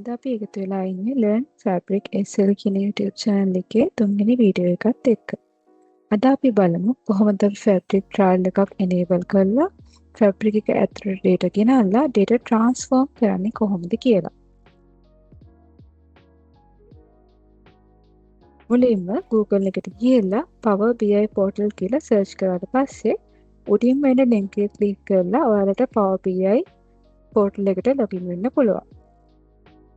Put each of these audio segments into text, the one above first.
අද අපි එකතු වෙලා ඉන්නේ Learn Fabric SL කියන YouTube channel එකේ තුන්වෙනි වීඩියෝ එකත් එක්ක. අද අපි බලමු කොහොමද fabric trial එකක් enable කරලා fabric එක ඇතුළට data ගෙනල්ලා data transform කරන්නේ කොහොමද කියලා. මුලින්ම Google එකට ගිහිල්ලා Power BI portal කියලා search කරාට පස්සේ උඩින්ම එන link එක click කරලා ඔයාලට Power BI portal එකට login වෙන්න පුළුවන්.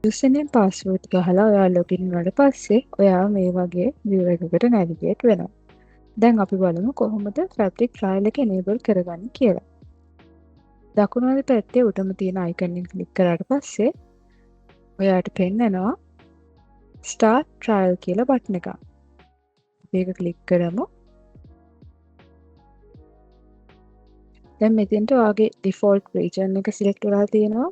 username password ගහලා ඔයා login වුණාට පස්සේ ඔයා මේ වගේ view එකකට navigate වෙනවා. දැන් අපි බලමු කොහොමද fabric trial එක enable කරගන්නේ කියලා. දකුණු අත පැත්තේ උඩම තියෙන icon එක click කරාට පස්සේ ඔයාට පෙන්නනවා start trial කියලා button එකක්. අපි ඒක click කරමු. දැන් මෙතෙන්ට ඔයාගේ default region එක select වෙලා තියෙනවා.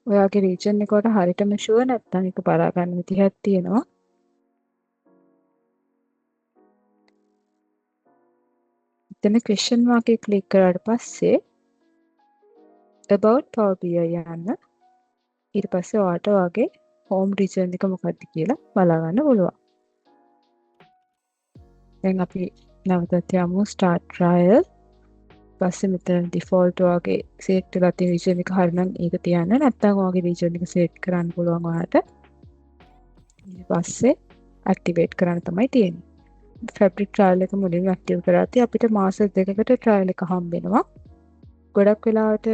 ඔයාගේ region එකට හරියටම sure නැත්නම් ඒක බලා ගන්න විදිහක් තියෙනවා. එතන question mark එක click කරාට පස්සේ about Power BI යන්න. ඊට පස්සේ ඔයාට ඔයාගේ home region එක මොකක්ද කියලා බලා ගන්න පුළුවන්. දැන් අපි නැවතත් යමු start trial. පස්සේ මෙතන default ඔයාගේ select වෙලා තියෙන region එක හරිනම් ඒක තියන්න. නැත්නම් ඔයාගේ region එක select කරන්න පුළුවන් ඔයාට. ඊට පස්සේ activate කරන්න තමයි තියෙන්නේ. fabric trial එක මුලින්ම active කරාදී අපිට මාස දෙකකට trial එක හම්බ වෙනවා. ගොඩක් වෙලාවට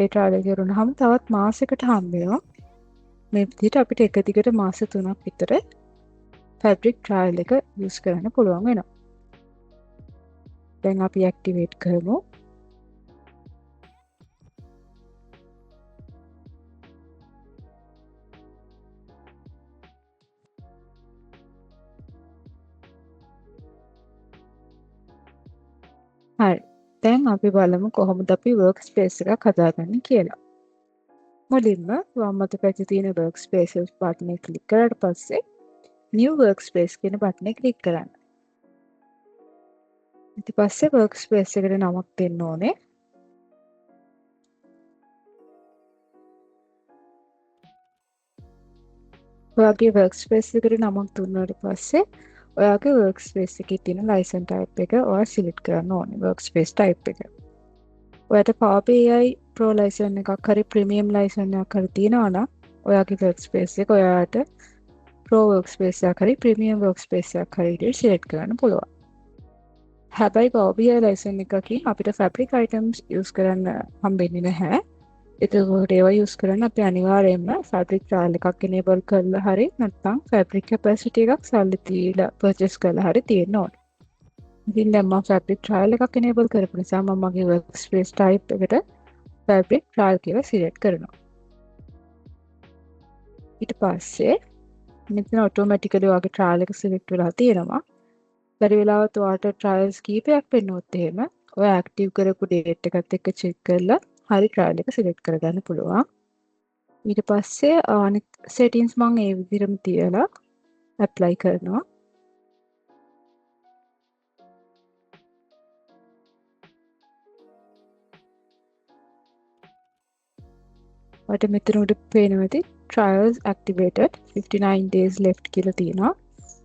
ඒ trial එක කරුණාම තවත් මාසයකට හම්බ වෙනවා. මේ විදිහට අපිට එක දිගට මාස 3ක් විතර fabric trial එක use කරන්න පුළුවන් වෙනවා. දැන් අපි activate කරමු. හරි. දැන් අපි බලමු කොහොමද අපි workspace එකක් හදාගන්නේ කියලා. මුලින්ම වම් අත පැත්තේ තියෙන workspaces button එක click කරාට පස්සේ new workspace කියන button එක click කරන්න. ඊට පස්සේ workspace එකට නමක් දෙන්න ඕනේ. ඔයාගේ workspace එකට නමක් දුන්නාට පස්සේ ඔයාගේ workspace එකේ තියෙන license type එක ඔයා select කරන්න ඕනේ workspace type එක. ඔයාට Power BI Pro license එකක් හරි premium license එකක් හරි තියෙනවා නම් ඔයාගේ workspace එක ඔයාට Pro workspace එකක් හරි premium workspace එකක් හරි විදිහට select කරන්න පුළුවන්. හැබැයි Power BI license එකකින් අපිට fabric items use කරන්න හම්බෙන්නේ නැහැ. එතකොට ඒවා use කරන්න අපි අනිවාර්යයෙන්ම fabric trial එකක් enable කරලා හරි නැත්නම් fabric capacity එකක් සල්ලි දීලා purchase කරලා හරි තියෙන්න ඕනේ. ඉතින් දැන් මම fabric trial එකක් enable කරපු නිසා මම මගේ workspace type එකට fabric trial කියලා select කරනවා. ඊට පස්සේ මෙතන automatically ඔයාගේ trial එක select වෙලා තියෙනවා. බැරි වෙලාවත් ඔයාට trials කීපයක් වෙන්නොත් එහෙම ඔයා active කරපු date එකත් එක්ක check කරලා හරි trial එක select කරගන්න පුළුවන්. ඊට පස්සේ අනිත් settings මම ඒ විදිහටම තියලා apply කරනවා. ඔයාට මෙතන උඩ පේනවා ඇති trials activated 59 days left කියලා තියෙනවා.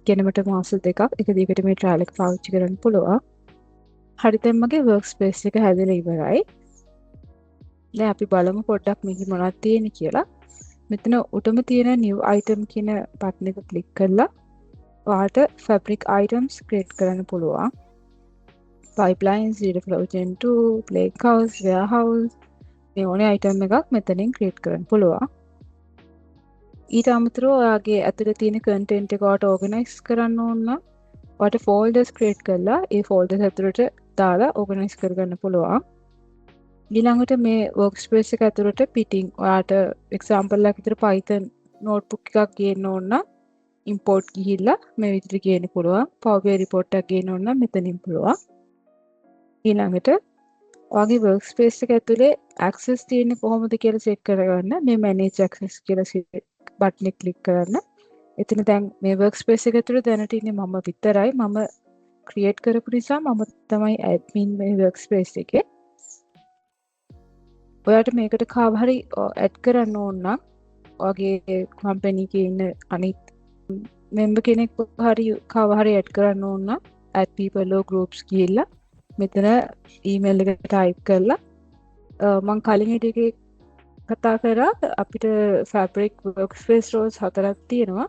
ගෙනමට මාස දෙකක් එක දිගට මේ trial එක පාවිච්චි කරන්න පුළුවන්. හරි දැන් මගේ workspace එක හැදලා ඉවරයි. දැන් අපි බලමු පොඩ්ඩක් මේකේ මොනවද තියෙන්නේ කියලා. මෙතන උඩම තියෙන new item කියන button එක click කරලා ඔයාට fabric items create කරන්න පුළුවන්. pipelines, data flow gen 2, lake house, warehouse මේ ඕනේ item එකක් මෙතනින් create කරන්න පුළුවන්. ඊට අමතරව ඔයාගේ ඇතුලේ තියෙන content එක ඔයාට organize කරන්න ඕන නම් ඔයාට folders create කරලා ඒ folders ඇතුලට දාලා organize කරගන්න පුළුවන්. ඊළඟට මේ workspace එක ඇතුළට පිටින් ඔයාට example එකක් විතර Python notebook එකක් ගේන්න ඕන නම් import ගිහිල්ලා මේ විදිහට ගේන්න පුළුවන්. Power BI report එකක් ගේන්න ඕන නම් මෙතනින් පුළුවන්. ඊළඟට ඔයාගේ workspace එක ඇතුලේ access තියෙන්නේ කොහොමද කියලා check කරගන්න මේ manage access කියලා button එක click කරන්න. එතන දැන් මේ workspace එක ඇතුලේ දැනට ඉන්නේ මම විතරයි. මම create කරපු නිසා මම තමයි admin මේ workspace එකේ. ඔයාට මේකට කාව හරි ඇඩ් කරන්න ඕන නම් ඔයාගේ කම්පැනි එකේ ඉන්න අනිත් මෙම්බර් කෙනෙක් හරි කව හරි ඇඩ් කරන්න ඕන නම් add people or groups ගිහිල්ලා මෙතන ඊමේල් එක ටයිප් කරලා මම කලින් හිටියේ කතා කරා අපිට Fabric workspace roles 4ක් තියෙනවා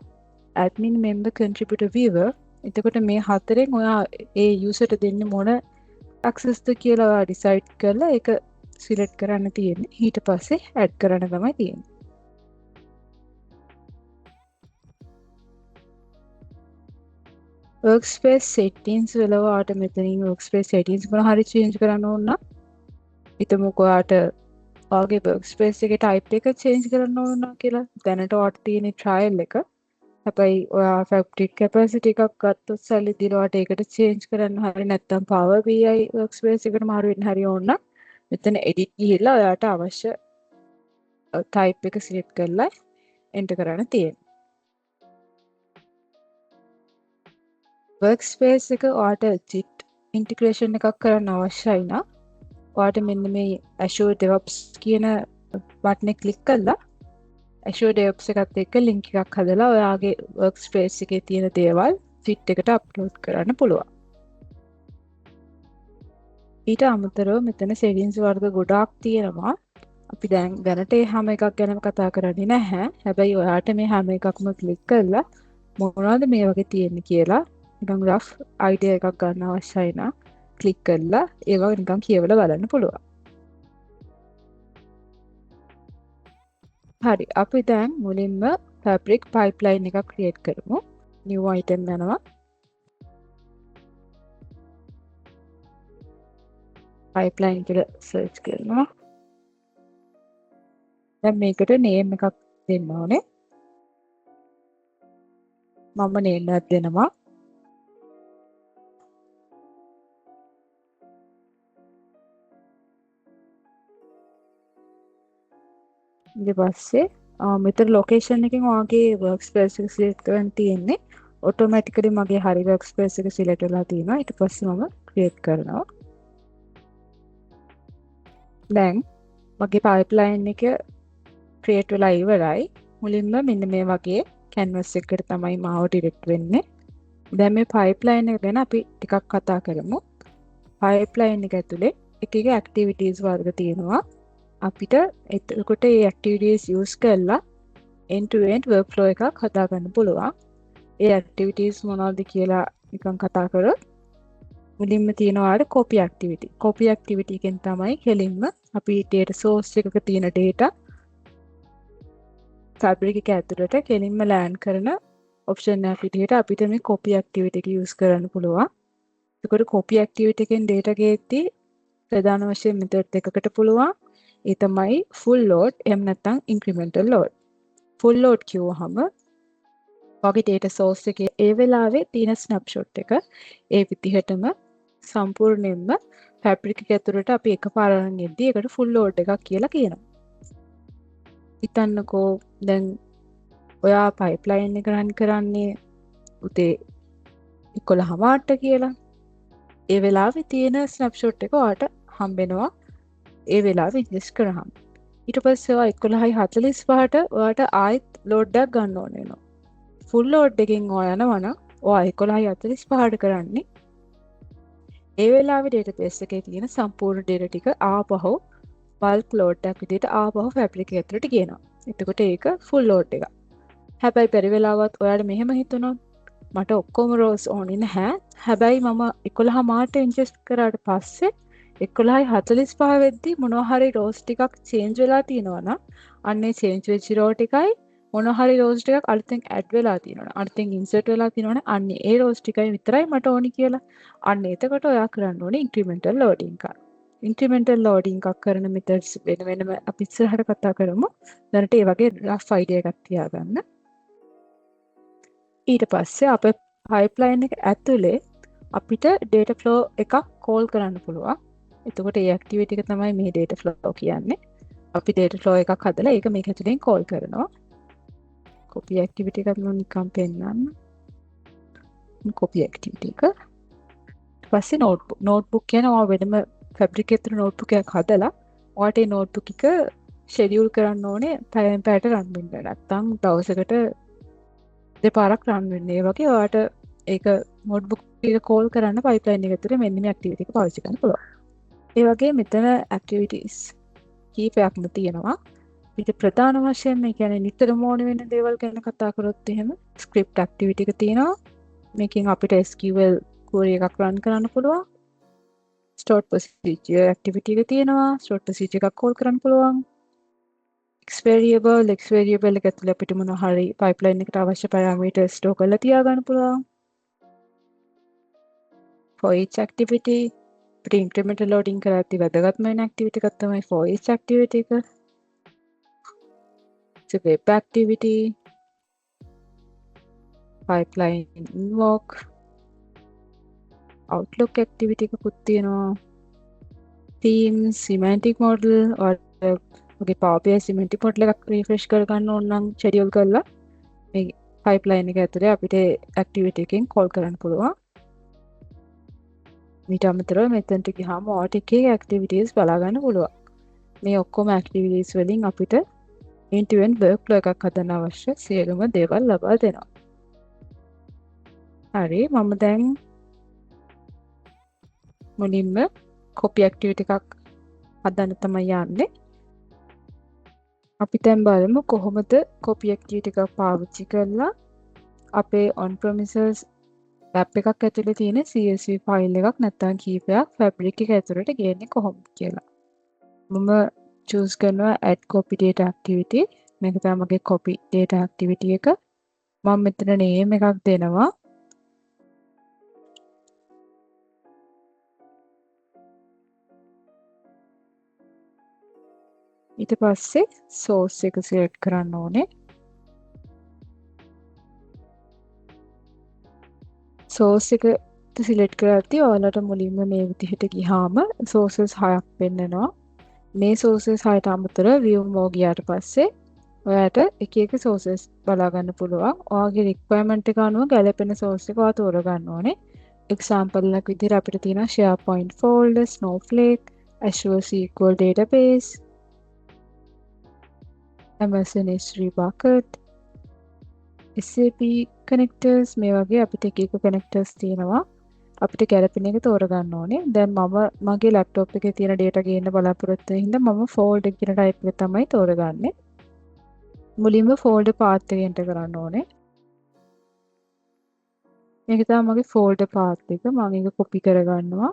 admin member contributor viewer එතකොට මේ හතරෙන් ඔයා ඒ යූසර්ට දෙන්න මොන access ද කියලා ඔයා decide කරලා ඒක select කරන්න තියෙන්නේ ඊට පස්සේ add කරන්න තමයි තියෙන්නේ workspace settings වල ඔයාට මෙතනින් workspace settings මොන හරි change කරන්න ඕන නම් හිතමුකෝ ඔයාට ඔයාගේ workspace එකේ type එක change කරන්න ඕන කියලා දැනට ඔයාට තියෙන trial එක හැබැයි ඔයා fabric capacity එකක් ගත්තොත් සල්ලි දීලා ඔයාට ඒකට change කරන්න හරි නැත්නම් Power BI workspace එකට මාරු වෙන්න හරි ඕන නම් මෙතන edit ගිහිල්ලා ඔයාට අවශ්‍ය type එක select කරලා enter කරන්න තියෙනවා workspace එක ඔයාට JIT integration එකක් කරන්න අවශ්‍යයි නම් ඔයාට මෙන්න මේ Azure DevOps කියන බටන් එක ක්ලික් කරලා Azure DevOps එකත් එක්ක link එකක් හදලා ඔයාගේ workspace එකේ තියෙන දේවල් JIT එකට upload කරන්න පුළුවන්. ඊට අමතරව මෙතන settings වර්ග ගොඩාක් තියෙනවා. අපි දැනට ඒ හැම එකක් ගැනම කතා කරන්නේ නැහැ. හැබැයි ඔයාට මේ හැම එකක්ම ක්ලික් කරලා මොනවද මේ වගේ තියෙන්නේ කියලා නිකන් rough idea එකක් ගන්න අවශ්‍යයි නම් ක්ලික් කරලා ඒවා නිකන් කියවලා බලන්න පුළුවන්. හරි අපි දැන් මුලින්ම Fabric pipeline එකක් create කරමු. new item යනවා. pipeline කියලා search කරනවා. දැන් මේකට name එකක් දෙන්න ඕනේ. මම name එකක් දෙනවා. ඊට පස්සේ මෙතන location එකෙන් ඔයාගේ workspace එක select කරන්න තියෙන්නේ automatically මගේ හරි workspace එක select වෙලා තියෙනවා ඊට පස්සේ මම create කරනවා දැන් මගේ pipeline එක create වෙලා ඉවරයි මුලින්ම මෙන්න මේ වගේ canvas එකකට තමයි මාව direct වෙන්නේ දැන් මේ pipeline එක ගැන අපි ටිකක් කතා කරමු pipeline එක ඇතුලේ එක එක activities වර්ග තියෙනවා අපිට එතකොට මේ activities use කරලා end to end workflow එකක් හදාගන්න පුළුවන්. ඒ activities මොනවද කියලා නිකන් කතා කරොත් මුලින්ම තියෙනවා copy activity. copy activity එකෙන් තමයි කෙලින්ම අපි data source එකක තියෙන data Fabric එක ඇතුළට කෙලින්ම land කරන option එකක් විදිහට අපිට මේ copy activity එක use කරන්න පුළුවන්. එතකොට copy activity එකෙන් data ගේද්දී ප්‍රධාන වශයෙන් method දෙකකට පුළුවන්. ඒ තමයි full load එහෙම නැත්නම් incremental load. full load කිව්වහම ඔයාගේ data source එකේ ඒ වෙලාවේ තියෙන snapshot එක ඒ විදිහටම සම්පූර්ණයෙන්ම Fabric එක ඇතුළට අපි එකපාර අරන් යද්දී ඒකට full load එකක් කියලා කියනවා. හිතන්නකෝ දැන් ඔයා pipeline එක run කරන්නේ උදේ 11:00ට කියලා. ඒ වෙලාවේ තියෙන snapshot එක ඔයාට හම්බෙනවා ඒ වෙලාවේ adjust කරාම. ඊට පස්සේ ඔයා 11:45ට ඔයාට ආයෙත් load එකක් ගන්න ඕන වෙනවා. full load එකෙන් ඔයා යනවා නම් ඔයා 11:45ට කරන්නේ ඒ වෙලාවේ database එකේ තියෙන සම්පූර්ණ data ටික ආපහු bulk load එකක් විදිහට ආපහු Fabric එක ඇතුළට ගේනවා. එතකොට ඒක full load එකක්. හැබැයි පරි වෙලාවත් ඔයාලා මෙහෙම හිතනොත් මට ඔක්කොම rows ඕනේ නැහැ. හැබැයි මම 11:00ට ingest කරාට පස්සේ 11:45 වෙද්දී මොනවා හරි rows ටිකක් change වෙලා තියෙනවා නම් අන්නේ change වෙච්ච row ටිකයි මොනවා හරි rows ටිකක් අලුතෙන් add වෙලා තියෙනවා. අලුතෙන් insert වෙලා තියෙනවා නම් අන්නේ ඒ rows ටිකයි විතරයි මට ඕනි කියලා. අන්න එතකොට ඔයා කරන්න ඕනේ incremental loading එකක්. incremental loading එකක් කරන methods වෙනම අපි ඉස්සරහට කතා කරමු. දැනට ඒ වගේ rough idea එකක් තියාගන්න. ඊට පස්සේ අපේ pipeline එක ඇතුලේ අපිට data flow එකක් call කරන්න පුළුවන්. එතකොට ඒ activity එක තමයි මේ data flow කියන්නේ. අපි data flow එකක් හදලා ඒක මේක ඇතුලෙන් call කරනවා. copy activity එකක් මම නිකන් පෙන්නන්න. copy activity එක. ඊට පස්සේ notebook කියනවා වෙනම Fabric එකේ notebook එකක් හදලා ඔයාට ඒ notebook එක ෂෙඩියුල් කරන්න ඕනේ පැයෙන් පැයට රන් වෙන්න. නැත්තම් දවසකට දෙපාරක් රන් වෙන්නේ. ඒ වගේ ඔයාට ඒක නෝට්බුක් එක කෝල් කරන්න පයිප්ලයින් එක ඇතුලේ මෙන්න මේ ඇක්ටිවිටි එක පාවිච්චි කරන්න පුළුවන්. ඒ වගේ මෙතන ඇක්ටිවිටීස් කීපයක්ම තියෙනවා. ඊට ප්‍රධාන වශයෙන් මේ කියන්නේ නිතරම ඕන වෙන දේවල් ගැන කතා කරොත් එහෙම ස්ක්‍රිප්ට් ඇක්ටිවිටි එක තියෙනවා. මේකෙන් අපිට SQL query එකක් run කරන්න පුළුවන්. stored procedure ඇක්ටිවිටි එක තියෙනවා. stored procedure එකක් call කරන්න පුළුවන්. x variable එක ඇතුලේ අපිට මොනවා හරි pipeline එකට අවශ්‍ය parameters store කරලා තියාගන්න පුළුවන්. for each activity අපිට incremental loading කරද්දී වැදගත්ම වෙන activity එකක් තමයි for each activity එක. it's a web activity, pipeline invoke, outlook activity එකකුත් තියෙනවා. themes, semantic model ඔගේ Power BI semantic model එකක් refresh කරගන්න ඕන නම් schedule කරලා මේ pipeline එක ඇතුලේ අපිට activity එකෙන් call කරන්න පුළුවන්. ඊට අමතරව මෙතනට ගියාම ඔයාට එකේ activities බලා ගන්න පුළුවන්. මේ ඔක්කොම activities වලින් අපිට end to end workflow එකක් හදන්න අවශ්‍ය සියලුම දේවල් ලබා දෙනවා. හරි, මම දැන් මුලින්ම copy activity එකක් හදන්න තමයි යන්නේ. අපි දැන් බලමු කොහොමද copy activity එකක් පාවිච්චි කරලා අපේ on premises app එකක් ඇතුලේ තියෙන CSV file එකක් නැත්නම් කීපයක් fabric එක ඇතුලට ගේන්නේ කොහොමද කියලා. මම choose කරනවා add copy data activity. මේක තමයි මගේ copy data activity එක. මම මෙතන name එකක් දෙනවා. ඊට පස්සේ source එක select කරන්න ඕනේ. source එක select කරද්දී ඔයාලට මුලින්ම මේ විදිහට ගියාම sources 6ක් පෙන්නනවා. මේ sources 6ට අමතරව view more ගියාට පස්සේ ඔයාට එක එක sources බලා ගන්න පුළුවන්. ඔයාගේ requirement එක අනුව ගැලපෙන source එක ඔයා තෝරගන්න ඕනේ. example එකක් විදිහට අපිට තියෙනවා SharePoint folder, Snowflake, Azure SQL database, Amazon S3 bucket, SAP connectors. මේ වගේ අපිට එක එක connectors තියෙනවා. අපිට ගැලපෙන එක තෝරගන්න ඕනේ. දැන් මම මගේ laptop එකේ තියෙන data ගේන්න බලාපොරොත්තු වෙන හින්දා මම folder කියන type එක තමයි තෝරගන්නේ. මුලින්ම folder path එක enter කරන්න ඕනේ. මේක තමයි මගේ folder path එක. මම ඒක copy කරගන්නවා.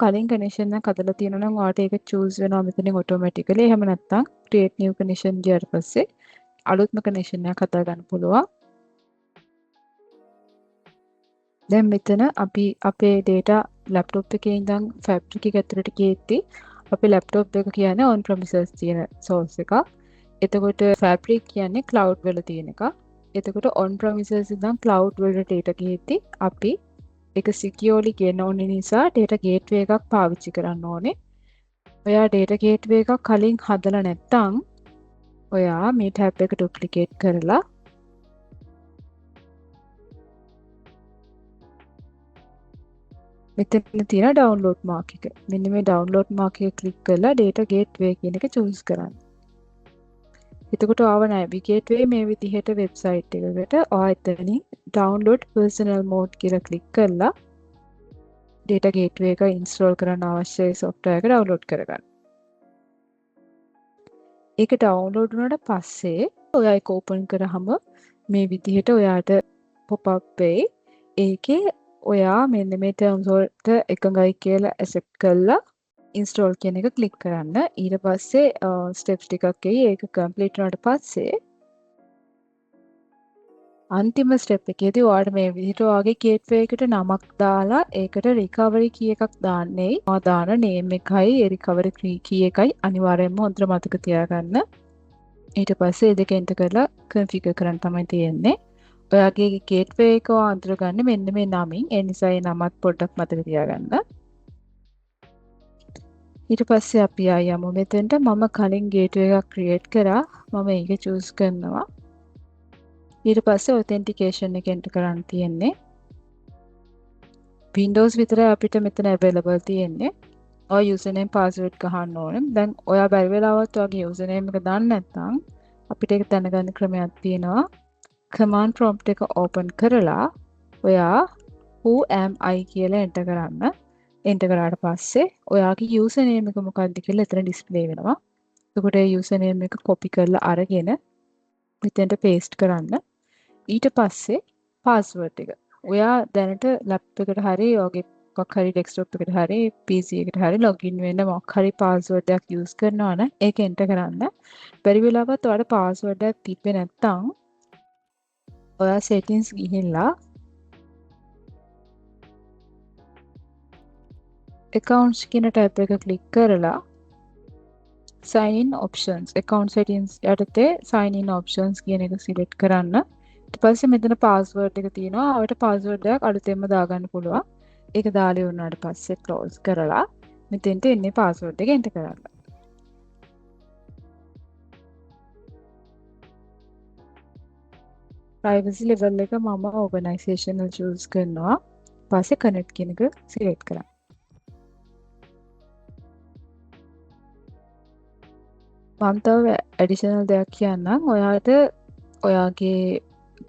කලින් connection එකක් හදලා තියෙනවා නම් ඔයාලට ඒක choose වෙනවා මෙතනින් automatically. එහෙම නැත්නම් create new connection ගියාට පස්සේ අලුත්ම connection එකක් හදා ගන්න පුළුවන්. දැන් මෙතන අපි අපේ data laptop එකේ ඉඳන් fabric එක ඇතුළට ගියේදී අපේ laptop එක කියන්නේ on premises තියෙන source එකක්. එතකොට fabric කියන්නේ cloud වල තියෙන එකක්. එතකොට on premises ඉඳන් cloud වලට data ගියේදී අපි ඒක securely ගෙන ඕනේ නිසා data gateway එකක් පාවිච්චි කරන්න ඕනේ. ඔයා data gateway එකක් කලින් හදලා නැත්නම් ඔයා මේ tab එක duplicate කරලා මෙතන තියෙන download mark එක. මෙන්න මේ download mark එක click කරලා data gateway කියන එක choose කරන්න. එතකොට ආව navigate වෙයි මේ විදිහට website එකකට. ඔයා එතනින් download personal mode කියලා click කරලා data gateway එක install කරන්න අවශ්‍ය software එක download කරගන්න. ඒක download වුණාට පස්සේ ඔයා ඒක open කරාම මේ විදිහට ඔයාට pop up වෙයි. ඒකේ ඔයා මෙන්න මේ terms වලට එකඟයි කියලා accept කරලා install කියන එක click කරන්න. ඊට පස්සේ steps ටිකක් එයි. ඒක complete වුණාට පස්සේ අන්තිම step එකේදී ඔයාලට මේ විදිහට ඔයාගේ gateway එකට නමක් දාලා ඒකට recovery key එකක් දාන්නේ. ඔයා දාන name එකයි ඒ recovery key එකයි අනිවාර්යයෙන්ම හොඳට මතක තියාගන්න. ඊට පස්සේ ඒ දෙක enter කරලා configure කරන්න තමයි තියෙන්නේ. ඔයාගේ gateway එක අඳුරගන්නේ මෙන්න මේ නමින්. ඒ නිසා ඒ නමත් පොඩ්ඩක් මතක තියාගන්න. ඊට පස්සේ අපි යමු මෙතෙන්ට. මම කලින් gateway එකක් create කරා. මම ඒක choose කරනවා. ඊට පස්සේ authentication එක enter කරන්න තියෙන්නේ. Windows විතරයි අපිට මෙතන available තියෙන්නේ. ඔය username password ගහන්න ඕනේ. දැන් ඔයා බැරි වෙලාවත් ඔයාගේ username එක දන්නේ නැත්නම් අපිට ඒක දැනගන්න ක්‍රමයක් තියෙනවා. command prompt එක open කරලා ඔයා who am I කියලා enter කරන්න. enter කරාට පස්සේ ඔයාගේ username එක මොකක්ද කියලා එතන display වෙනවා. එතකොට ඒ username එක copy කරලා අරගෙන මෙතෙන්ට paste කරන්න. ඊට පස්සේ password එක. ඔයා දැනට laptop එකට හරි ඔයාගේ මොකක් හරි desktop එකට හරි PC එකට හරි login වෙන්න මොකක් හරි password එකක් use කරනවා නම් ඒක enter කරන්න. බැරි වෙලාවත් ඔයාලට password එකක් තිබ්බේ නැත්නම් ඔයා settings ගිහිල්ලා accounts කියන tab එක click කරලා sign in options account settings යටතේ sign in options කියන එක select කරන්න. ඊට පස්සේ මෙතන password එක තියෙනවා. ආවට password එකක් අලුතෙන්ම දාගන්න පුළුවන්. ඒක දාලා වුණාට පස්සේ close කරලා මෙතෙන්ට එන්නේ password එක enter කරන්න. privacy level එක මම organizational choose කරනවා. පස්සේ connect කියන එක select කරන්න. මම තව additional දෙයක් කියන්නම්. ඔයාට ඔයාගේ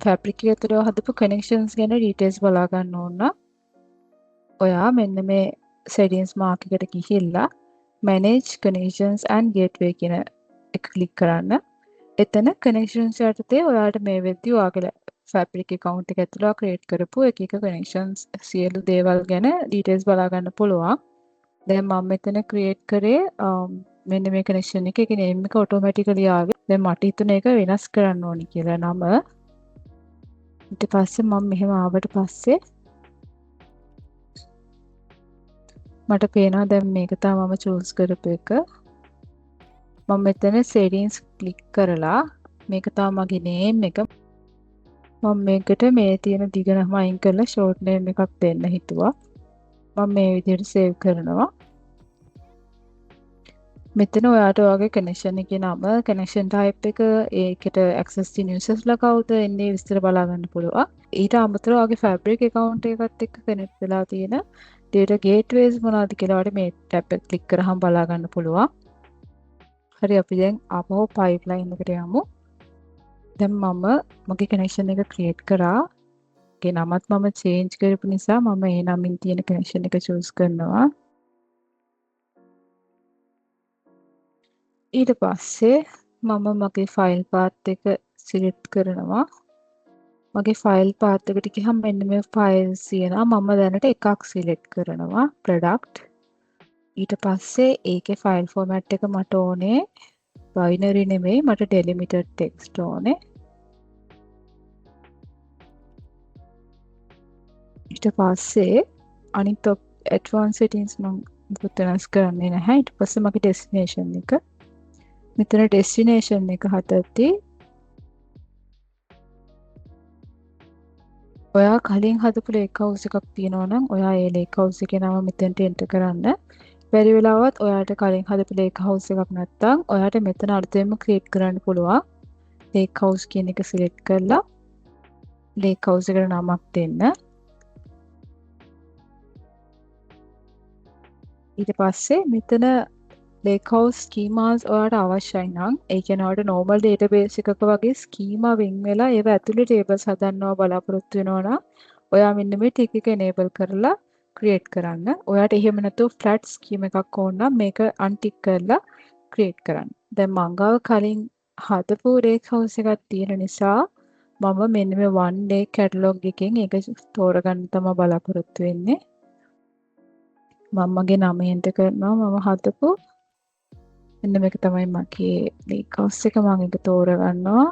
fabric එක ඇතුළේ හදපු connections ගැන details බලා ගන්න ඕන නම් ඔයා මෙන්න මේ settings mark එකට ගිහිල්ලා manage connections and gateway කියන එක click කරන්න. එතන connections යටතේ ඔයාට මේ වෙද්දි ඔයාගේ fabric account එක ඇතුළේ create කරපු එක connections සියලු දේවල් ගැන details බලා ගන්න පුළුවන්. දැන් මම මෙතන create කරේ මෙන්න මේ connection එකේ name එක automatically ආවේ. දැන් මට හිතුනේ ඒක වෙනස් කරන්න ඕනි කියලා නම. ඊට පස්සේ මම මෙහෙම ආවට පස්සේ මට පේනවා දැන් මේක තමයි මම choose කරපු එක. මම මෙතන settings click කරලා මේක තමයි මගේ name එක. මම මේකට මේ තියෙන දිග නම අයින් කරලා short name එකක් දෙන්න හිතුවා. මම මේ විදිහට save කරනවා. මෙතන ඔයාට ඔයාගේ connection එකේ නම, connection type එක, ඒකට access තියෙන usersලා කවුද එන්නේ විස්තර බලා ගන්න පුළුවන්. ඊට අමතරව ඔයාගේ fabric account එකත් එක්ක connect වෙලා තියෙන data gateways මොනවද කියලා ඔයාලට මේ tab එක click කරාම බලා ගන්න පුළුවන්. හරි අපි දැන් ආපහු pipeline එකට යමු. දැන් මම මගේ connection එක create කරා. ඒ නමත් මම change කරපු නිසා මම ඒ නමින් තියෙන connection එක choose කරනවා. ඊට පස්සේ මම මගේ file path එක select කරනවා. මගේ file path එකට ගියහම මෙන්න මේ files තියෙනවා. මම දැනට එකක් select කරනවා product. ඊට පස්සේ ඒකේ file format එක මට ඕනේ binary නෙමෙයි මට delimited text ඕනේ. ඊට පස්සේ අනිත් advanced settings මම මුකුත් වෙනස් කරන්නේ නැහැ. ඊට පස්සේ මගේ destination එක මෙතන destination එක හදද්දී ඔයා කලින් හදපු lake house එකක් තියෙනවා නම් ඔයා ඒ lake house එකේ නම මෙතනට enter කරන්න. බැරි වෙලාවත් ඔයාට කලින් හදපු lake house එකක් නැත්නම් ඔයාට මෙතන අලුතෙන්ම create කරන්න පුළුවන්. lake house කියන එක select කරලා lake house එකට නමක් දෙන්න. ඊට පස්සේ මෙතන lake house schemas ඔයාට අවශ්‍යයි නම් ඒ කියන්නේ ඔයාලට normal database එකක වගේ schema වෙන් වෙලා ඒව ඇතුලේ tables හදන්නවා බලාපොරොත්තු වෙනවා නම් ඔයා මෙන්න මේ tick එක enable කරලා create කරන්න. ඔයාට එහෙම නැතුව flat scheme එකක් ඕන නම් මේක untick කරලා create කරන්න. දැන් මං ගාව කලින් හදපු lake house එකක් තියෙන නිසා මම මෙන්න මේ one day catalog එකෙන් ඒක තෝරගන්න තමයි බලාපොරොත්තු වෙන්නේ. මම මගේ නම enter කරනවා මම හදපු මෙන්න මේක තමයි මගේ lake house එක මම ඒක තෝරගන්නවා.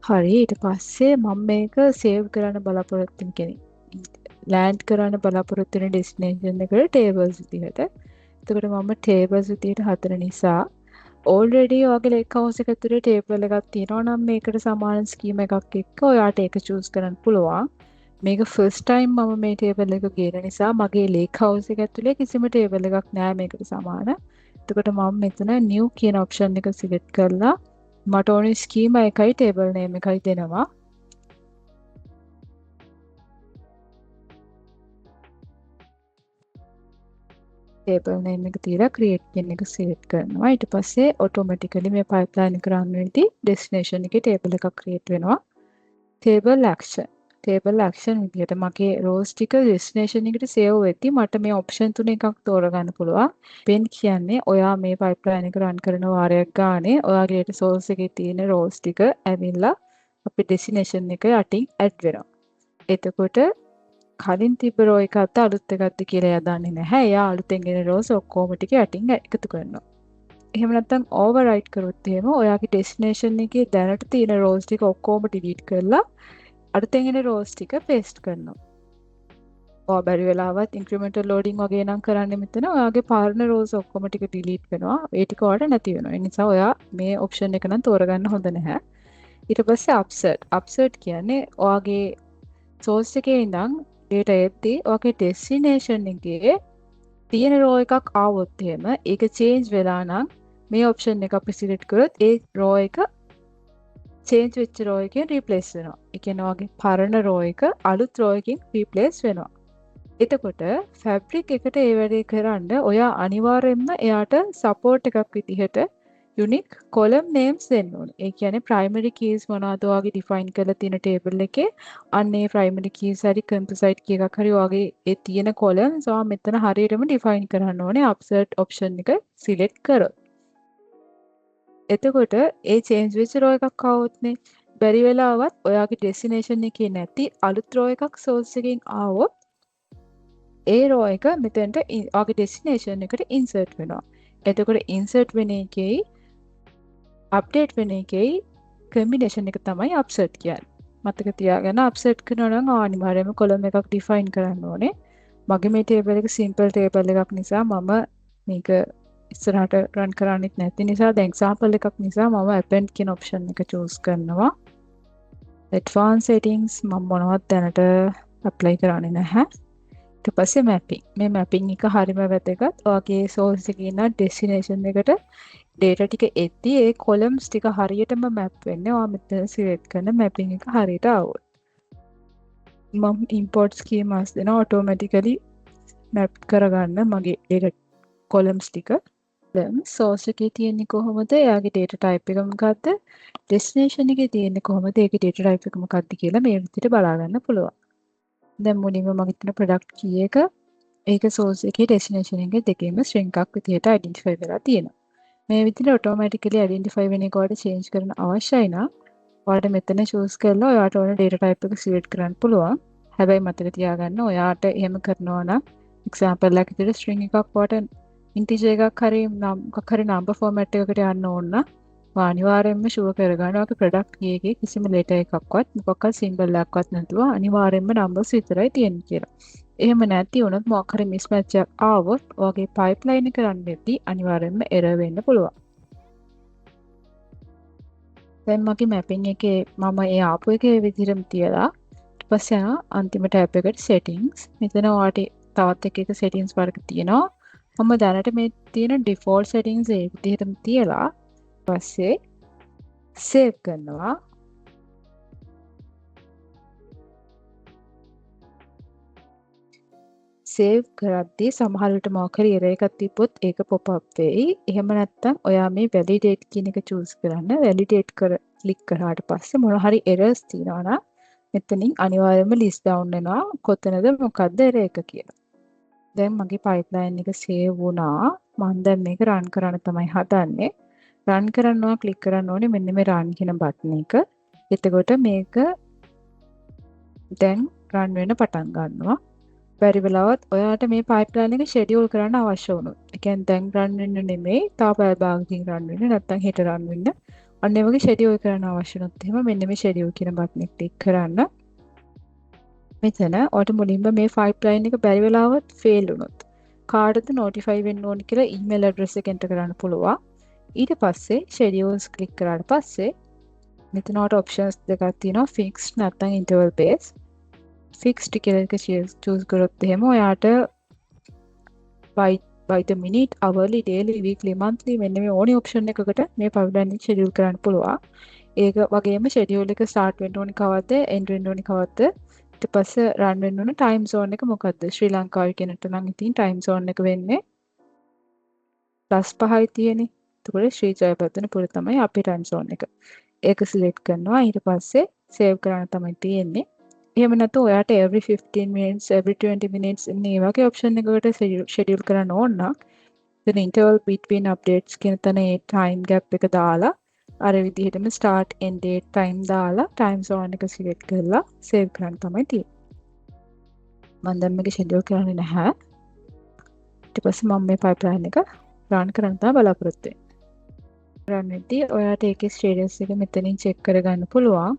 හරි ඊට පස්සේ මම මේක save කරන්න බලාපොරොත්තු වෙන කෙනෙක්. land කරන්න බලාපොරොත්තු වෙන destination එකට tables විදිහට. එතකොට මම tables විදිහට හදන නිසා already ඔයාගේ lake house එක ඇතුලේ table එකක් තියෙනවා නම් මේකට සමාන scheme එකක් එක්ක ඔයාට ඒක choose කරන්න පුළුවන්. මේක first time මම මේ table එක ගේන නිසා මගේ lake house එක ඇතුලේ කිසිම table එකක් නැහැ මේකට සමාන. එතකොට මම මෙතන new කියන option එක select කරලා මට ඕනේ schema එකයි table name එකයි දෙනවා. table name එක තියලා create කියන එක select කරනවා. ඊට පස්සේ automatically මේ pipeline එක run වෙද්දී destination එකේ table එකක් create වෙනවා. table action විදිහට මගේ rows ටික destination එකට save වෙද්දී මට මේ option තුන එකක් තෝරගන්න පුළුවන්. pen කියන්නේ ඔයා මේ pipeline එක run කරන වාරයක් ගානේ ඔයාගේ data source එකේ තියෙන rows ටික ඇවිල්ලා අපේ destination එක යටින් add වෙනවා. එතකොට කලින් තිබ්බ row එකක්ද අලුත් එකක්ද කියලා එයා දන්නේ නැහැ. එයා අලුතෙන් එන rows ඔක්කොම ටික යටින් එකතු කරනවා. එහෙම නැත්නම් override කරොත් එහෙම ඔයාගේ destination එකේ දැනට තියෙන rows ටික ඔක්කොම delete කරලා අලුතෙන් එන rows ටික paste කරනවා. ඔයා බැරි වෙලාවත් incremental loading වගේ නම් කරන්නේ මෙතන ඔයාගේ පාරණ rows ඔක්කොම ටික delete වෙනවා. ඒ ටික ඔයාලට නැති වෙනවා. ඒ නිසා ඔයා මේ option එක නම් තෝරගන්න හොඳ නැහැ. ඊට පස්සේ upsert කියන්නේ ඔයාගේ source එකේ ඉඳන් data එද්දී ඔයාගේ destination එකේ තියෙන row එකක් ආවොත් එහෙම ඒක change වෙලා නම් මේ option එක අපි select කරොත් ඒ row එක change වෙච්ච row එකෙන් replace වෙනවා. ඒ කියන්නේ ඔයාගේ පරණ row එක අලුත් row එකකින් replace වෙනවා. එතකොට fabric එකට ඒ වැඩේ කරන්න ඔයා අනිවාර්යයෙන්ම එයාට support එකක් විදිහට unique column names දෙන්න ඕනේ. ඒ කියන්නේ primary keys මොනවද ඔයාගේ define කරලා තියෙන table එකේ අන්නේ primary keys හරි composite key එකක් හරි ඔයාගේ ඒ තියෙන columns ඔයා මෙතන හරියටම define කරන්න ඕනේ upsert option එක select කරොත්. එතකොට ඒ change වෙච්ච row එකක් ආවොත්නේ බැරි වෙලාවත් ඔයාගේ destination එකේ නැති අලුත් row එකක් source එකකින් ආවොත් ඒ row එක මෙතනට ඔයාගේ destination එකට insert වෙනවා. එතකොට insert වෙන එකේ අප්ඩේට් වෙන එකේ කම්බිනේෂන් එක තමයි අප්සෙට් කියන්නේ. මතක තියාගන්න අප්සෙට් කරනවා නම් අනිවාර්යයෙන්ම කොලම් එකක් ඩිෆයින් කරන්න ඕනේ. මගේ මේ ටේබල් එක සිම්පල් ටේබල් එකක් නිසා මම මේක ඉස්සරහට රන් කරන්නෙත් නැති නිසා දැන් එක්සැම්පල් එකක් නිසා මම append කියන ඔප්ෂන් එක චූස් කරනවා. advanced settings මම මොනවත් දැනට apply කරන්නේ නැහැ. ඊට පස්සේ mapping. මේ mapping එක හරිම වැදගත්. ඔයාගේ source එකේ ඉන්න destination එකට data ටික එද්දී ඒ columns ටික හරියටම map වෙන්නේ ඔයා මෙතන select කරන mapping එක හරියට આવොත්. මම import schemas දෙනවා automatically map කරගන්න මගේ data columns ටික. දැන් source එකේ තියෙන්නේ කොහොමද? එයාගේ data type එක මොකක්ද? destination එකේ තියෙන්නේ කොහොමද? ඒකේ data type එක මොකක්ද කියලා මේ විදිහට බලා ගන්න පුළුවන්. දැන් මුලින්ම මම හිතන product key එක ඒක source එකේ destination එකේ දෙකේම string එකක් විදිහට identify වෙලා තියෙනවා. මේ විදිහට automatically identify වෙන එක ඔයාලට change කරන්න අවශ්‍යයි නම් ඔයාලට මෙතන choose කරලා ඔයාට ඕන data type එක select කරන්න පුළුවන්. හැබැයි මතක තියාගන්න ඔයාට එහෙම කරනවා නම් example එකක් විදිහට string එකක් ඔයාට integer එකක් හරි මොකක් හරි number format එකකට යන්න ඕන නම් ඔයා අනිවාර්යයෙන්ම sure කරගන්න ඔයාගේ product key එකේ කිසිම letter එකක්වත් මොකක්වත් symbol එකක්වත් නැතුව අනිවාර්යයෙන්ම numbers විතරයි තියෙන්නේ කියලා. එහෙම නැති වුණොත් මොකක් හරි mismatch එකක් ආවොත් ඔයාගේ pipeline එක run වෙද්දී අනිවාර්යයෙන්ම error වෙන්න පුළුවන්. දැන් මගේ mapping එකේ මම ඒ ආපු එකේ විදිහටම තියලා ඊට පස්සේ යනවා අන්තිම tab එකට settings. මෙතන ඔයාට තවත් එක settings වර්ග තියෙනවා. මම දැනට මේ තියෙන default settings ඒ විදිහටම තියලා පස්සේ save කරනවා. save කරද්දී සමහර විට මොකක් හරි error එකක් තිබ්බොත් ඒක pop up වෙයි. එහෙම නැත්නම් ඔයා මේ validate කියන එක choose කරන්න. validate click කරාට පස්සේ මොන හරි errors තියෙනවා නම් මෙතනින් අනිවාර්යයෙන්ම list down වෙනවා කොතනද මොකද්ද error එක කියලා. දැන් මගේ pipeline එක save වුණා. මම දැන් මේක run කරන්න තමයි හදන්නේ. run කරනවා click කරන්න ඕනේ මෙන්න මේ run කියන button එක. එතකොට මේක දැන් run වෙන්න පටන් ගන්නවා. බැරි වෙලාවත් ඔයාට මේ pipeline එක schedule කරන්න අවශ්‍ය වුණොත්. ඒ කියන්නේ දැන් run වෙන්න නෙමෙයි, තා පැය භාගකින් run වෙන්න නැත්නම් හෙට run වෙන්න. අන්න ඒ වගේ schedule කරන්න අවශ්‍ය වුණොත් එහෙම මෙන්න මේ schedule කියන button එක click කරන්න. මෙතන ඔයාට මුලින්ම මේ pipeline එක බැරි වෙලාවත් fail වුණොත් කාටද notify වෙන්න ඕන කියලා email address එක enter කරන්න පුළුවන්. ඊට පස්සේ schedules click කරාට පස්සේ මෙතන ඔයාට options දෙකක් තියෙනවා fixed නැත්නම් interval based. fixed කියලා එක choose කරොත් එහෙම ඔයාට by the minute, hourly, daily, weekly, monthly මෙන්න මේ ඕනි option එකකට මේ pipeline එක schedule කරන්න පුළුවන්. ඒක වගේම schedule එක start වෙන්න ඕනි කවද්ද, end වෙන්න ඕනි කවද්ද, ඊට පස්සේ run වෙන්න ඕන time zone එක මොකද්ද? ශ්‍රී ලංකාවේ කෙනෙක්ට නම් ඉතින් time zone එක වෙන්නේ +5යි තියෙන්නේ. එතකොට ශ්‍රී ජයවර්ධනපුර තමයි අපේ ටයිම් සෝන් එක. ඒක සිලෙක්ට් කරනවා. ඊට පස්සේ සේව් කරන්න තමයි තියෙන්නේ. එහෙම නැත්නම් ඔයාට every 15 minutes every 20 minutes මේ වගේ ඔප්ෂන් එකකට ෂෙඩියුල් කරන්න ඕන නම් then interval between updates කියන තැන ඒ time gap එක දාලා අර විදිහටම start end date time දාලා time zone එක select කරලා save කරන්න තමයි තියෙන්නේ. මම දැන් මේක schedule කරන්නේ නැහැ. ඊට පස්සේ මම මේ pipeline එක run කරන්න තමයි බලාපොරොත්තු වෙන්නේ. run වෙද්දී ඔයාට ඒකේ status එක මෙතනින් check කරගන්න පුළුවන්.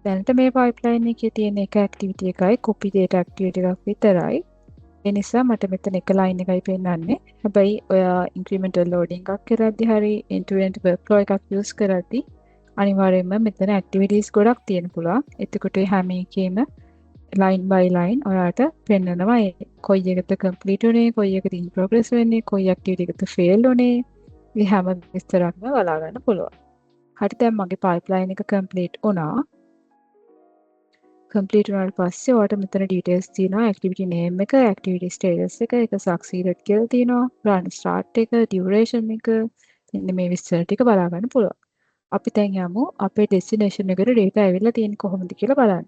දැනට මේ pipeline එකේ තියෙන එක activity එකයි copy data activity එකක් විතරයි. ඒ නිසා මට මෙතන එක line එකයි පෙන්නන්නේ. හැබැයි ඔයා incremental loading එකක් කරද්දී හරි end to end workflow එකක් use කරද්දී අනිවාර්යයෙන්ම මෙතන activities ගොඩක් තියෙන පුළුවන්. එතකොට හැම එකේම line by line ඔයාට පෙන්නනවා කොයි එකද complete උනේ, කොයි එකද in progress වෙන්නේ, කොයි activity එකද fail උනේ. මේ හැම විස්තරක්ම බලා ගන්න පුළුවන්. හරි දැන් මගේ pipeline එක complete වුණා. complete වුණාට පස්සේ ඔයාලට මෙතන details තියෙනවා activity name එක, activity status එක, ඒක succeeded කියලා තියෙනවා, run start එක, duration එක, මෙන්න මේ විස්තර ටික බලා ගන්න පුළුවන්. අපි දැන් යමු අපේ destination එකට data ඇවිල්ලා තියෙන්නේ කොහොමද කියලා බලන්න.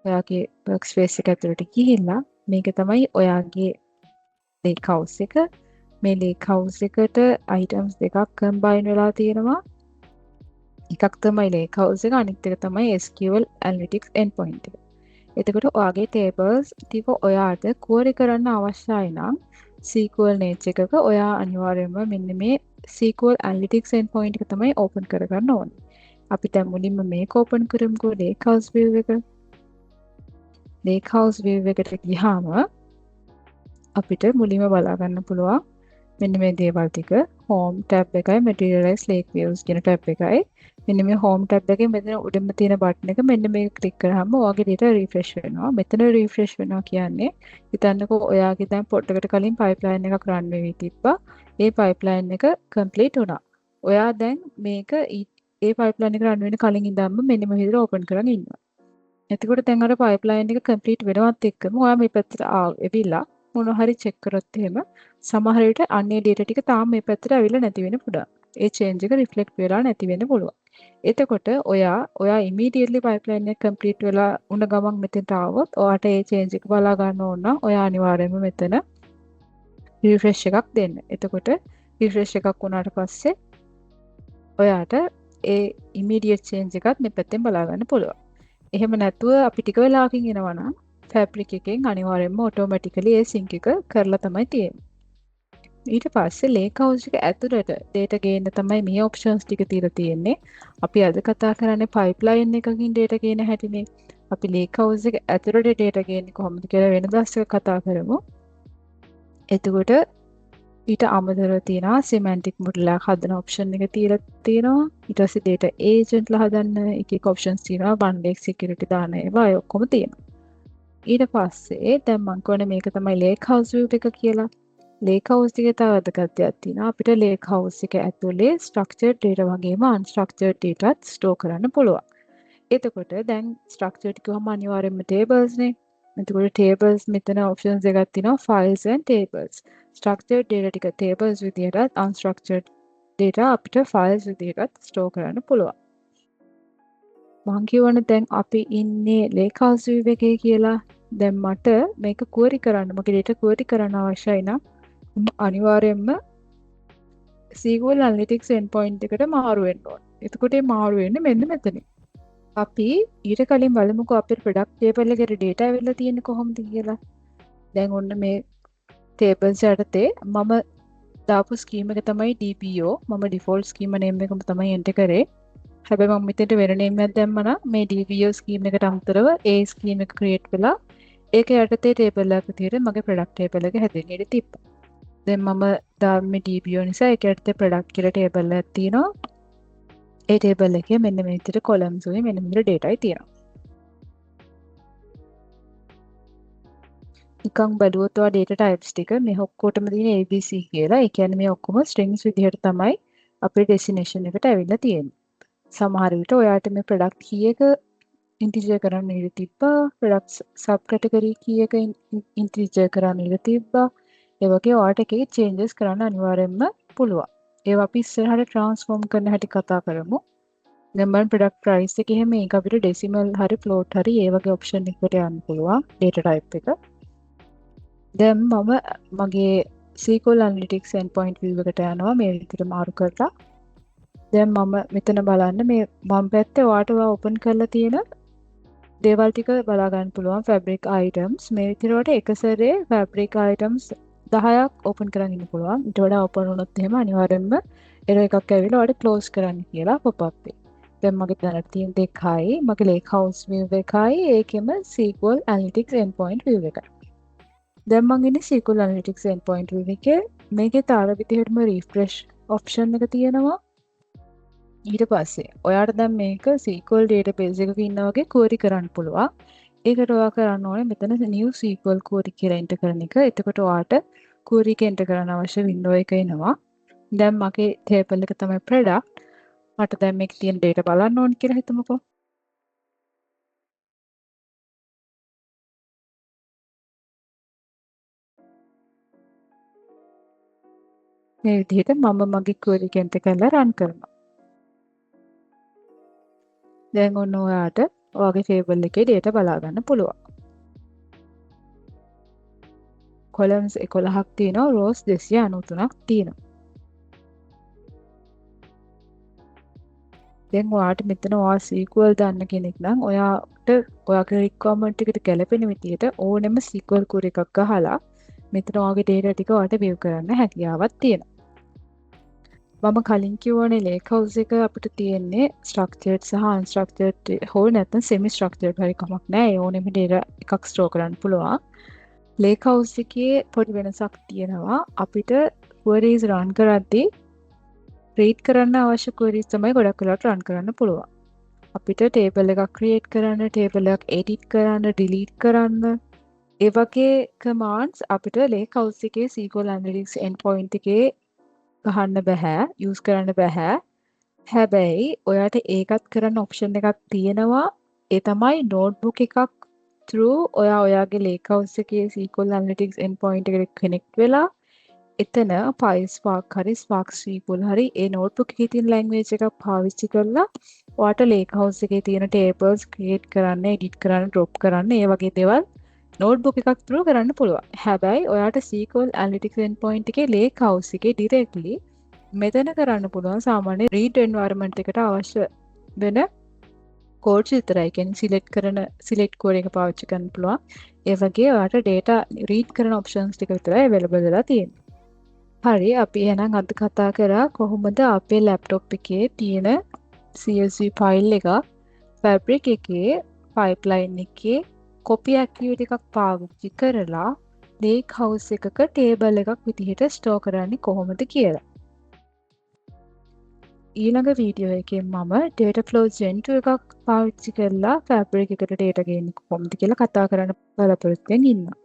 ඔයාගේ workspace එක ඇතුළට ගිහිල්ලා මේක තමයි ඔයාගේ lake house එක. මේ lake house එකට items දෙකක් combine වෙලා තියෙනවා. එකක් තමයි lake house එක, අනිත් එක තමයි SQL Analytics endpoint එක. එතකොට ඔයාගේ tables ටික ඔයාට query කරන්න අවශ්‍යයි නම් SQL Niche එකක ඔයා අනිවාර්යයෙන්ම මෙන්න මේ SQL Analytics endpoint එක තමයි open කරගන්න ඕනේ. අපි දැන් මුලින්ම මේක open කරමුකෝ lake house view එක. lake house view එකට ගියාම අපිට මුලින්ම බලා ගන්න පුළුවන් මෙන්න මේ දේවල් ටික. home tab එකයි materialize lake views කියන tab එකයි. මෙන්න මේ home tab එකේ මෙතන උඩින්ම තියෙන බටන් එක මෙන්න මේක ක්ලික් කරාම ඔයාගේ data refresh වෙනවා. මෙතන refresh වෙනවා කියන්නේ හිතන්නකෝ ඔයාගේ දැන් පොඩ්ඩකට කලින් pipeline එකක් run වෙවි තිබ්බා. ඒ pipeline එක complete වුණා. ඔයා දැන් මේක ඒ pipeline එක run වෙන කලින් ඉඳන්ම මෙන්න මේ විදිහට open කරගෙන ඉන්නවා. එතකොට දැන් අර pipeline එක complete වෙනවත් එක්කම ඔයා මේ පැත්තට එවිලා මොනවා හරි check කරොත් එහෙම සමහර විට අන්නේ data ටික තාම මේ පැත්තට ඇවිල්ලා නැති වෙන්න පුළුවන්. ඒ change එක reflect වෙලා නැති වෙන්න පුළුවන්. එතකොට ඔයා immediately pipeline එක complete වෙලා උන ගමන් මෙතෙන්ට ආවොත් ඔයාට ඒ change එක බලා ගන්න ඕන නම් ඔයා අනිවාර්යයෙන්ම මෙතන refresh එකක් දෙන්න. එතකොට refresh එකක් වුණාට පස්සේ ඔයාට ඒ immediate change එකත් මේ පැත්තෙන් බලා ගන්න පුළුවන්. එහෙම නැතුව අපි ටික වෙලාවකින් එනවා නම් Fabric එකෙන් අනිවාර්යයෙන්ම automatically ඒ sync එක කරලා තමයි තියෙන්නේ. ඊට පස්සේ lake house එක ඇතුළට data ගේන්න තමයි මේ options ටික තියලා තියෙන්නේ. අපි අද කතා කරන්නේ pipeline එකකින් data ගේන හැටිනේ. අපි lake house එක ඇතුළට data ගේන්නේ කොහොමද කියලා වෙන දවසක කතා කරමු. එතකොට ඊට අමතරව තියෙනවා semantic model එකක් හදන option එක තියලා තියෙනවා. ඊට පස්සේ data agent ලා හදන්න එක options තියෙනවා. bundle security දාන ඒවා ඒ ඔක්කොම තියෙනවා. ඊට පස්සේ දැන් මම කියන්නේ මේක තමයි lake house view එක කියලා. lake house එකේ තව වැදගත් දෙයක් තියෙනවා. අපිට lake house එක ඇතුලේ structured data වගේම unstructured dataත් store කරන්න පුළුවන්. එතකොට දැන් structured කිව්වම අනිවාර්යයෙන්ම tables නේ. එතකොට tables මෙතන options දෙකක් තියෙනවා files and tables. structured data ටික tables විදිහටත් unstructured data අපිට files විදිහටත් store කරන්න පුළුවන්. මම කියවනේ දැන් අපි ඉන්නේ lake house view එකේ කියලා. දැන් මට මේක query කරන්න මගේ data query කරන්න අවශ්‍යයි නම් අනිවාර්යයෙන්ම SQL Analytics endpoint එකට මාරු වෙන්න ඕන. එතකොට මේ මාරු වෙන්නේ මෙන්න මෙතනින්. අපි ඊට කලින් බලමුකෝ අපේ product table එකේ data ඇවිල්ලා තියෙන්නේ කොහොමද කියලා. දැන් ඔන්න මේ tables යටතේ මම දාපු scheme එක තමයි DPO. මම default scheme name එකම තමයි enter කරේ. හැබැයි මම මෙතනට වෙන name එකක් දැම්මා නම් මේ DPO scheme එකට අමතරව ඒ scheme එක create වෙලා ඒක යටතේ table එකක් විදිහට මගේ product table එක හැදෙන්න ඉඩ තිබ්බා. දැන් මම දාන්නේ DPO නිසා ඒක යටතේ product කියලා table එකක් තියෙනවා. ඒ table එකේ මෙන්න මේ විදිහට columns වලින් මෙන්න මේ විදිහට dataයි තියෙනවා. නිකන් බලුවොත් ඔය data types ටික මේ ඔක්කොටම තියෙන ABC කියලා. ඒ කියන්නේ මේ ඔක්කොම strings විදිහට තමයි අපේ destination එකට ඇවිල්ලා තියෙන්නේ. සමහර විට ඔයාට මේ product key එක ඉන්ටිජර් කරන්න ඉඩ තිබ්බා. ප්‍රොඩක්ට්ස් සබ් කැටගරි කීයක ඉන්ටිජර් කරන්න ඉඩ තිබ්බා. ඒ වගේ ඔයාලට එකේ චේන්ජස් කරන්න අනිවාර්යෙන්ම පුළුවන්. ඒවා අපි ඉස්සරහට ට්‍රාන්ස්ෆෝම් කරන්න හැටි කතා කරමු. දැන් බලන්න ප්‍රොඩක්ට් ප්‍රයිස් එක එහෙම මේක අපිට ඩෙසිමල් හරි ෆ්ලෝට් හරි ඒ වගේ ඔප්ෂන් එකකට යන්න පුළුවන් data type එක. දැන් මම මගේ SQL Analytics endpoint view එකට යනවා මේ විදිහට මාරු කරලා. දැන් මම මෙතන බලන්න මේ මම පැත්තේ ඔයාලට ඕපන් කරලා තියෙන දේවල් ටික බලා ගන්න පුළුවන් fabric items මේ විදිහට එක සැරේ fabric items 10ක් ඕපන් කරන් ඉන්න පුළුවන්. ඊට වඩා ඕපන් වුණොත් එහෙම අනිවාර්යෙන්ම error එකක් ඇවිල්ලා ඔයාලට close කරන්න කියලා pop up වෙයි. දැන් මගේ දැනට තියෙන දෙකයි මගේ lake house view එකයි ඒකෙම SQL Analytics endpoint view එකයි. දැන් මම ඉන්නේ SQL Analytics endpoint view එකේ. මේකේ තාර විදිහටම refresh option එක තියෙනවා. ඊට පස්සේ ඔයාට දැන් මේක SQL database එකක ඉන්නා වගේ query කරන්න පුළුවන්. ඒකට ඔයා කරන්න ඕනේ මෙතන new SQL query කියලා enter කරන එක. එතකොට ඔයාට query එක enter කරන්න අවශ්‍ය window එක එනවා. දැන් මගේ table එක තමයි product. මට දැන් මේක තියෙන data බලන්න ඕනේ කියලා හිතමුකෝ. මේ විදිහට මම මගේ query එක enter කරලා run කරනවා. දැන් ඔන්න ඔයාට ඔයාගේ table එකේ data බලා ගන්න පුළුවන්. columns 11ක් තියෙනවා, rows 293ක් තියෙනවා. දැන් ඔයාට මෙතන ඔයා SQL දන්න කෙනෙක් නම් ඔයාට ඔයාගේ requirement එකට ගැලපෙන විදිහට ඕනෙම SQL query එකක් ගහලා මෙතන ඔයාගේ data ටික ඔයාට view කරන්න හැකියාවක් තියෙනවා. මම කලින් කිව්වනේ lake house එක අපිට තියෙන්නේ structured සහ unstructured හෝ නැත්නම් semi structured හරි කමක් නැහැ. ඒ ඕනෙම data එකක් store කරන්න පුළුවන්. lake house එකේ පොඩි වෙනසක් තියෙනවා. අපිට queries run කරද්දී read කරන්න අවශ්‍ය queries තමයි ගොඩක් වෙලාවට run කරන්න පුළුවන්. අපිට table එකක් create කරන්න, table එකක් edit කරන්න, delete කරන්න ඒ වගේ commands අපිට lake house එකේ SQL Analytics endpoint එකේ ගහන්න බෑ, use කරන්න බෑ. හැබැයි ඔයාට ඒකත් කරන්න option එකක් තියෙනවා. ඒ තමයි notebook එකක් through ඔයාගේ lake house එකේ SQL Analytics endpoint එකට connect වෙලා එතන PySpark හරි Spark SQL හරි ඒ notebook එකේ තියෙන language එකක් පාවිච්චි කරලා ඔයාට lake house එකේ තියෙන tables create කරන්න, edit කරන්න, drop කරන්න ඒ වගේ දේවල් notebook එකක් through කරන්න පුළුවන්. හැබැයි ඔයාට SQL Analytics endpoint එකේ lake house එකේ directly මෙතන කරන්න පුළුවන් සාමාන්‍ය read environment එකට අවශ්‍ය වෙන codes විතරයි. කියන්නේ select code එක පාවිච්චි කරන්න පුළුවන්. ඒ වගේ ඔයාට data read කරන options ටික විතරයි available වෙලා තියෙන්නේ. හරි අපි එහෙනම් අද කතා කරා කොහොමද අපේ laptop එකේ තියෙන CSV file එක Fabric එකේ pipeline එකේ copy activity එකක් පාවිච්චි කරලා lake house එකක table එකක් විදිහට store කරන්නේ කොහොමද කියලා. ඊළඟ වීඩියෝ එකෙන් මම data flow gen 2 එකක් පාවිච්චි කරලා Fabric එකට data ගේන්නේ කොහොමද කියලා කතා කරන්න බලාපොරොත්තු වෙමින් ඉන්නවා.